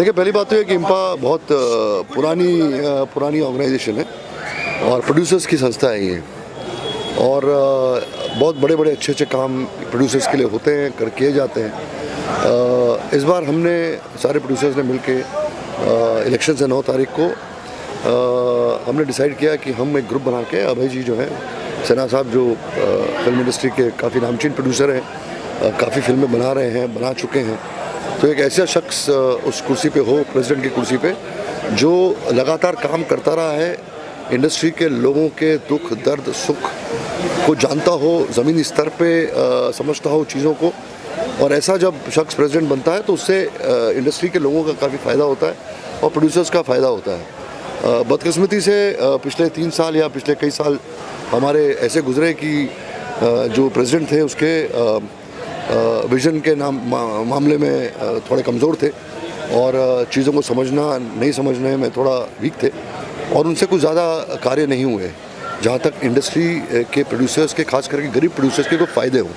देखिए, पहली बात तो है कि इम्पा बहुत पुरानी ऑर्गेनाइजेशन है और प्रोड्यूसर्स की संस्था है ये। और बहुत बड़े बड़े अच्छे काम प्रोड्यूसर्स के लिए होते हैं, किए जाते हैं। इस बार हमने सारे प्रोड्यूसर्स ने मिलके इलेक्शन से 9 तारीख को हमने डिसाइड किया कि हम एक ग्रुप बना के, अभय जी जो हैं, सिन्हा साहब जो फिल्म इंडस्ट्री के काफ़ी नामचीन प्रोड्यूसर हैं, काफ़ी फिल्में बना चुके हैं, तो एक ऐसा शख्स उस कुर्सी पे हो, प्रेसिडेंट की कुर्सी पे, जो लगातार काम करता रहा है, इंडस्ट्री के लोगों के दुख दर्द सुख को जानता हो, ज़मीनी स्तर पे समझता हो चीज़ों को। और ऐसा जब शख्स प्रेसिडेंट बनता है तो उससे इंडस्ट्री के लोगों का काफ़ी फ़ायदा होता है और प्रोड्यूसर्स का फ़ायदा होता है। बदकिस्मती से पिछले 3 साल या पिछले कई साल हमारे ऐसे गुजरे कि जो प्रेसिडेंट थे उसके विज़न के मामले में थोड़े कमज़ोर थे और चीज़ों को नहीं समझने में थोड़ा वीक थे और उनसे कुछ ज़्यादा कार्य नहीं हुए जहाँ तक इंडस्ट्री के प्रोड्यूसर्स के, खास करके गरीब प्रोड्यूसर्स के, कोई फ़ायदे हों।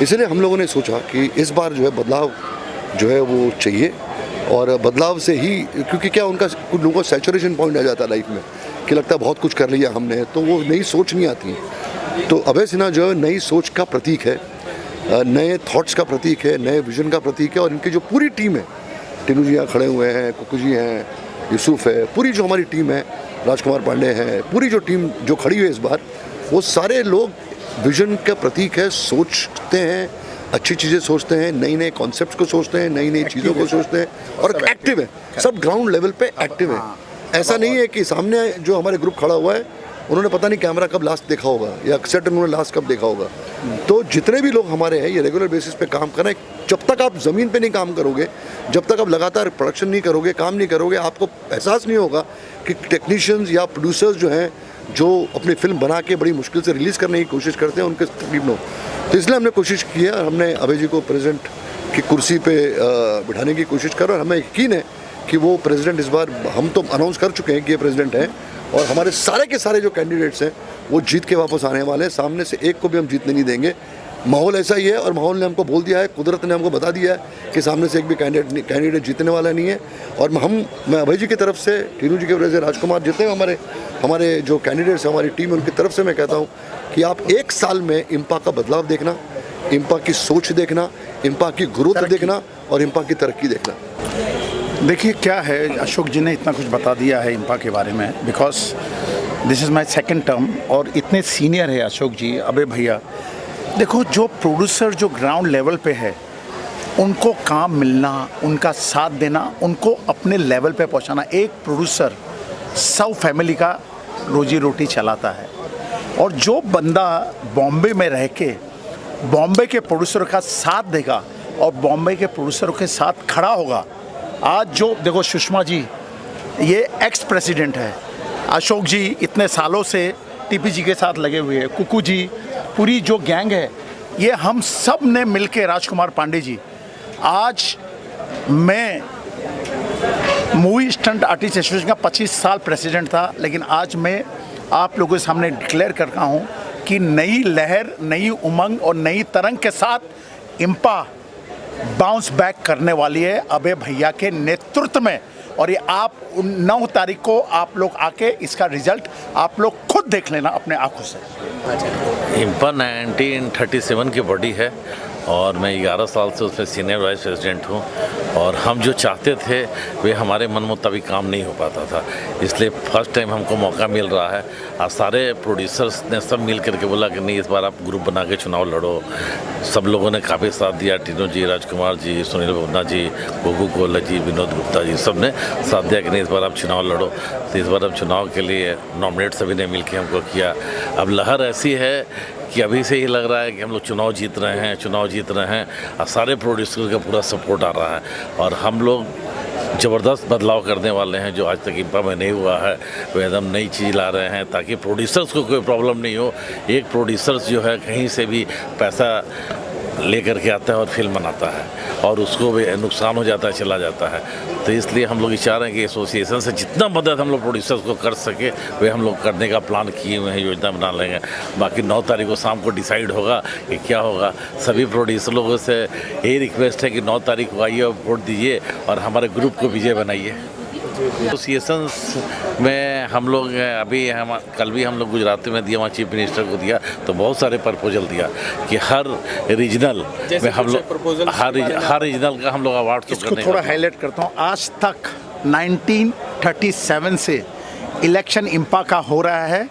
इसलिए हम लोगों ने सोचा कि इस बार जो है बदलाव जो है वो चाहिए और बदलाव से ही, क्योंकि क्या उनका कुछ लोगों का सैचुरेशन पॉइंट आ जाता है लाइफ में कि लगता है बहुत कुछ कर लिया हमने, तो वो नई सोच नहीं आती। तो अभय सिन्हा जो है नई सोच का प्रतीक है, नए थॉट्स का प्रतीक है, नए विजन का प्रतीक है। और इनकी जो पूरी टीम है, टीनू जी यहाँ खड़े हुए हैं, कुकू जी हैं, यूसुफ है, पूरी जो हमारी टीम है, राजकुमार पांडे हैं, पूरी जो टीम जो खड़ी हुई है इस बार, वो सारे लोग विजन का प्रतीक है, सोचते हैं, अच्छी चीज़ें सोचते हैं, नई नए कॉन्सेप्ट्स को सोचते हैं, नई चीज़ों को सोचते हैं और एक्टिव है, सब ग्राउंड लेवल पे एक्टिव है। ऐसा नहीं है कि सामने जो हमारे ग्रुप खड़ा हुआ है उन्होंने पता नहीं कैमरा कब लास्ट देखा होगा या सेट उन्होंने लास्ट कब देखा होगा। तो जितने भी लोग हमारे हैं ये रेगुलर बेसिस पे काम कर रहे हैं। जब तक आप ज़मीन पे नहीं काम करोगे, जब तक आप लगातार प्रोडक्शन नहीं करोगे, काम नहीं करोगे, आपको एहसास नहीं होगा कि टेक्नीशियंस या प्रोड्यूसर्स जो हैं, जो अपनी फिल्म बना के बड़ी मुश्किल से रिलीज़ करने की कोशिश करते हैं, उनके तकलीफ न हो। तो इसलिए हमने कोशिश की है, हमने अभय जी को प्रेसिडेंट की कुर्सी पे बिठाने की कोशिश कर, और हमें यकीन है कि वो प्रेसिडेंट इस बार, हम तो अनाउंस कर चुके हैं कि ये प्रेसिडेंट हैं और हमारे सारे के सारे जो कैंडिडेट्स हैं वो जीत के वापस आने वाले हैं। सामने से एक को भी हम जीतने नहीं देंगे। माहौल ऐसा ही है और माहौल ने हमको बोल दिया है, कुदरत ने हमको बता दिया है कि सामने से एक भी कैंडिडेट जीतने वाला नहीं है। और मैं अभय जी की तरफ से, टीनू जी की वजह से, राजकुमार, जितने हमारे जो कैंडिडेट्स हैं, हमारी टीम, उनकी तरफ से मैं कहता हूँ कि आप 1 साल में इम्पा का बदलाव देखना, इम्पा की सोच देखना, इम्पा की ग्रोथ देखना और इम्पा की तरक्की देखना। देखिए क्या है, अशोक जी ने इतना कुछ बता दिया है इम्पा के बारे में, because this is my second term और इतने सीनियर है अशोक जी, अबे भैया। देखो, जो प्रोड्यूसर जो ग्राउंड लेवल पे है, उनको काम मिलना, उनका साथ देना, उनको अपने लेवल पे पहुंचाना। एक प्रोड्यूसर 100 फैमिली का रोजी रोटी चलाता है और जो बंदा बॉम्बे में रह के बॉम्बे के प्रोड्यूसर का साथ देगा और बॉम्बे के प्रोड्यूसरों के साथ खड़ा होगा। आज जो देखो, सुषमा जी ये एक्स प्रेसिडेंट है, अशोक जी इतने सालों से टीपी जी के साथ लगे हुए हैं, कुकू जी, पूरी जो गैंग है, ये हम सब ने मिलके, राजकुमार पांडे जी, आज मैं मूवी स्टंट आर्टिस्ट एसोसिएशन का 25 साल प्रेसिडेंट था, लेकिन आज मैं आप लोगों के सामने डिक्लेयर करता हूँ कि नई लहर, नई उमंग और नई तरंग के साथ इम्पा बाउंस बैक करने वाली है अभय भैया के नेतृत्व में। और ये आप 9 तारीख को आप लोग आके इसका रिजल्ट आप लोग खुद देख लेना अपने आंखों से। इम्पा 1937 की बॉडी है और मैं 11 साल से उसमें सीनियर वाइस प्रेसिडेंट हूँ और हम जो चाहते थे वे हमारे मन मुताबिक काम नहीं हो पाता था, इसलिए फर्स्ट टाइम हमको मौका मिल रहा है। और सारे प्रोड्यूसर्स ने सब मिल करके बोला कि नहीं, इस बार आप ग्रुप बना के चुनाव लड़ो। सब लोगों ने काफ़ी साथ दिया, टीनू जी, राजकुमार जी, सुनील भवना जी, गोगू कोल्ला जी, विनोद गुप्ता जी, सब ने साथ दिया कि नहीं, इस बार आप चुनाव लड़ो। तो इस बार हम चुनाव के लिए नॉमिनेट सभी ने मिल के हमको किया। अब लहर ऐसी है कि अभी से ही लग रहा है कि हम लोग चुनाव जीत रहे हैं और सारे प्रोड्यूसर का पूरा सपोर्ट आ रहा है और हम लोग ज़बरदस्त बदलाव करने वाले हैं जो आज तक इम्पा में नहीं हुआ है। वो एकदम नई चीज़ ला रहे हैं ताकि प्रोड्यूसर्स को कोई प्रॉब्लम नहीं हो। एक प्रोड्यूसर्स जो है कहीं से भी पैसा लेकर के आता है और फिल्म बनाता है और उसको भी नुकसान हो जाता है, चला जाता है। तो इसलिए हम लोग चाह रहे हैं कि एसोसिएशन से जितना मदद हम लोग प्रोड्यूसर्स को कर सके वे हम लोग करने का प्लान किए हुए हैं, योजना बना लेंगे। बाकी 9 तारीख को शाम को डिसाइड होगा कि क्या होगा। सभी प्रोड्यूसर लोगों से यही रिक्वेस्ट है कि 9 तारीख को आइए और वोट दीजिए और हमारे ग्रुप को विजय बनाइए। एसोसिएशंस में हम लोग कल भी हम लोग गुजराती में दिया, वहाँ चीफ मिनिस्टर को दिया, तो बहुत सारे प्रपोजल दिया कि हर रीजनल में हम लोग हर रीजनल का हम लोग अवार्ड तो इसको थोड़ा हाईलाइट करता हूँ। आज तक 1937 से इलेक्शन इंपा का हो रहा है।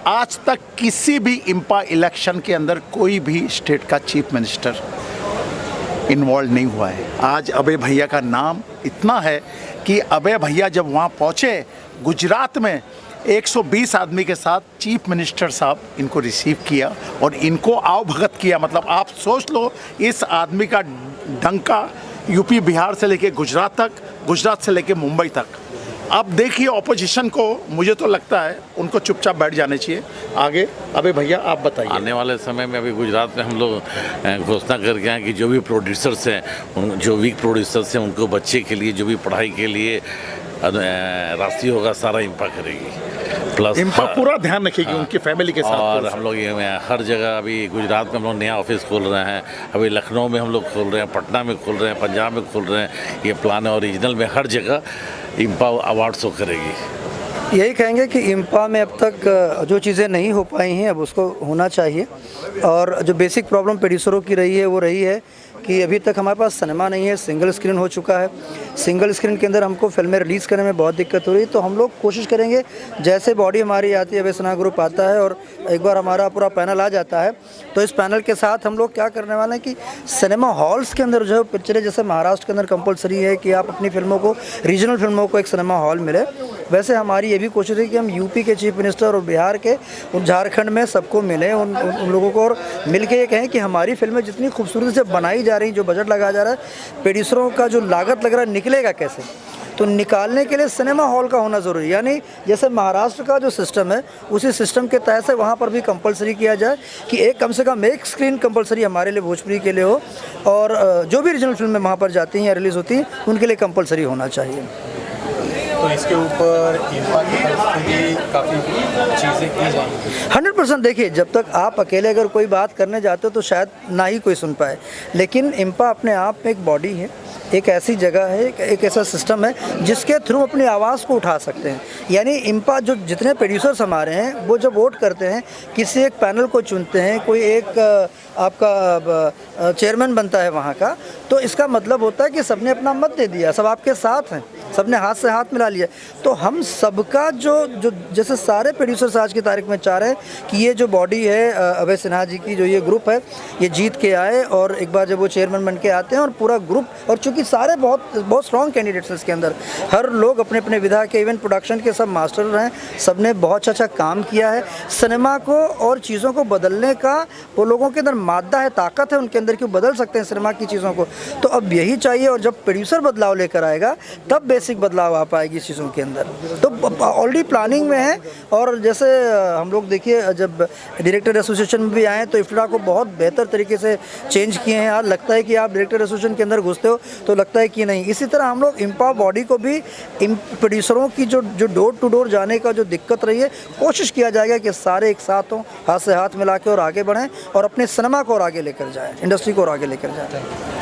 आज तक किसी भी इंपा इलेक्शन के अंदर कोई भी स्टेट का चीफ मिनिस्टर इन्वॉल्व नहीं हुआ है। आज अभय भैया का नाम इतना है कि अभय भैया जब वहाँ पहुँचे गुजरात में 120 आदमी के साथ चीफ मिनिस्टर साहब इनको रिसीव किया और इनको आवभगत किया। मतलब आप सोच लो, इस आदमी का डंका यूपी बिहार से लेके गुजरात तक, गुजरात से लेके मुंबई तक। अब देखिए ऑपोजिशन को, मुझे तो लगता है उनको चुपचाप बैठ जाने चाहिए। आगे अबे भैया आप बताइए। आने वाले समय में अभी गुजरात में हम लोग घोषणा करके आए कि जो भी प्रोड्यूसर्स हैं, जो वीक प्रोड्यूसर्स हैं, उनको बच्चे के लिए जो भी पढ़ाई के लिए राशि होगा सारा इंपा करेगी। प्लस इंपा पूरा ध्यान रखेगी उनकी फैमिली के साथ। और हम लोग ये हर जगह अभी गुजरात में हम लोग नया ऑफिस खोल रहे हैं, अभी लखनऊ में हम लोग खोल रहे हैं, पटना में खोल रहे हैं, पंजाब में खोल रहे हैं। ये प्लान है और रीजनल में हर जगह इंपा अवार्ड शो करेगी। यही कहेंगे कि इंपा में अब तक जो चीज़ें नहीं हो पाई हैं अब उसको होना चाहिए। और जो बेसिक प्रॉब्लम प्रोड्यूसरों की रही है वो रही है कि अभी तक हमारे पास सिनेमा नहीं है, सिंगल स्क्रीन हो चुका है। सिंगल स्क्रीन के अंदर हमको फिल्में रिलीज़ करने में बहुत दिक्कत हो रही है। तो हम लोग कोशिश करेंगे, जैसे बॉडी हमारी आती है, अभय सिन्हा ग्रुप आता है और एक बार हमारा पूरा पैनल आ जाता है, तो इस पैनल के साथ हम लोग क्या करने वाले हैं कि सिनेमा हॉल्स के अंदर जो है पिक्चरें, जैसे महाराष्ट्र के अंदर कंपलसरी है कि आप अपनी फिल्मों को, रीजनल फिल्मों को एक सिनेमा हॉल मिले, वैसे हमारी ये भी कोशिश है कि हम यूपी के चीफ मिनिस्टर और बिहार के, झारखंड में सबको मिलें, उन लोगों को, और मिल के ये कहें कि हमारी फिल्में जितनी खूबसूरती से बनाई जा रही, जो बजट लगाया जा रहा है, प्रोड्यूसरों का जो लागत लग रहा है, निकलेगा कैसे। तो निकालने के लिए सिनेमा हॉल का होना ज़रूरी है। यानी जैसे महाराष्ट्र का जो सिस्टम है उसी सिस्टम के तहत से वहाँ पर भी कंपलसरी किया जाए कि एक कम से कम एक स्क्रीन कंपलसरी हमारे लिए भोजपुरी के लिए हो, और जो भी रीजनल फिल्में वहाँ पर जाती हैं या रिलीज़ होती हैं उनके लिए कंपलसरी होना चाहिए। तो इसके ऊपर इंपा की तरफ से भी काफ़ी चीज़ें की जाएंगी। 100% देखिए, जब तक आप अकेले अगर कोई बात करने जाते हो तो शायद ना ही कोई सुन पाए, लेकिन इंपा अपने आप में एक बॉडी है, एक ऐसी जगह है, एक ऐसा सिस्टम है जिसके थ्रू अपनी आवाज़ को उठा सकते हैं। यानी इंपा जो जितने प्रोड्यूसर्स हमारे हैं वो जब वोट करते हैं, किसी एक पैनल को चुनते हैं, कोई एक आपका चेयरमैन बनता है वहाँ का, तो इसका मतलब होता है कि सबने अपना मत दे दिया, सब आपके साथ हैं, सबने हाथ से हाथ मिला लिया। तो हम सबका जो जैसे सारे प्रोड्यूसर्स आज की तारीख में चाह रहे हैं कि ये जो बॉडी है अभय सिन्हा जी की, जो ये ग्रुप है, ये जीत के आए और एक बार जब वो चेयरमैन बन के आते हैं और पूरा ग्रुप, और चूँकि सारे बहुत स्ट्रॉन्ग कैंडिडेट्स हैं इसके अंदर, हर लोग अपने अपने विधा के, इवन प्रोडक्शन के सब मास्टर हैं, सब ने बहुत अच्छा काम किया है। सिनेमा को और चीज़ों को बदलने का वो लोगों के अंदर मादा है, ताकत है उनके अंदर कि वो बदल सकते हैं सिनेमा की चीज़ों को। तो अब यही चाहिए, और जब प्रोड्यूसर बदलाव लेकर आएगा तब बेसिक बदलाव आ पाएगी इस चीज़ों के अंदर। तो ऑलरेडी प्लानिंग में है। और जैसे हम लोग देखिए, जब डायरेक्टर एसोसिएशन में भी आए तो इफ्टा को बहुत बेहतर तरीके से चेंज किए हैं। आज लगता है कि आप डायरेक्टर एसोसिएशन के अंदर घुसते हो तो लगता है कि नहीं। इसी तरह हम लोग इंपा बॉडी को भी प्रोड्यूसरों की जो डोर टू डोर जाने का जो दिक्कत रही है, कोशिश किया जाएगा कि सारे एक साथ हों, हाथ से हाथ मिला के और आगे बढ़ें और अपने सिनेमा को और आगे लेकर जाएं, इंडस्ट्री को और आगे लेकर जाएं।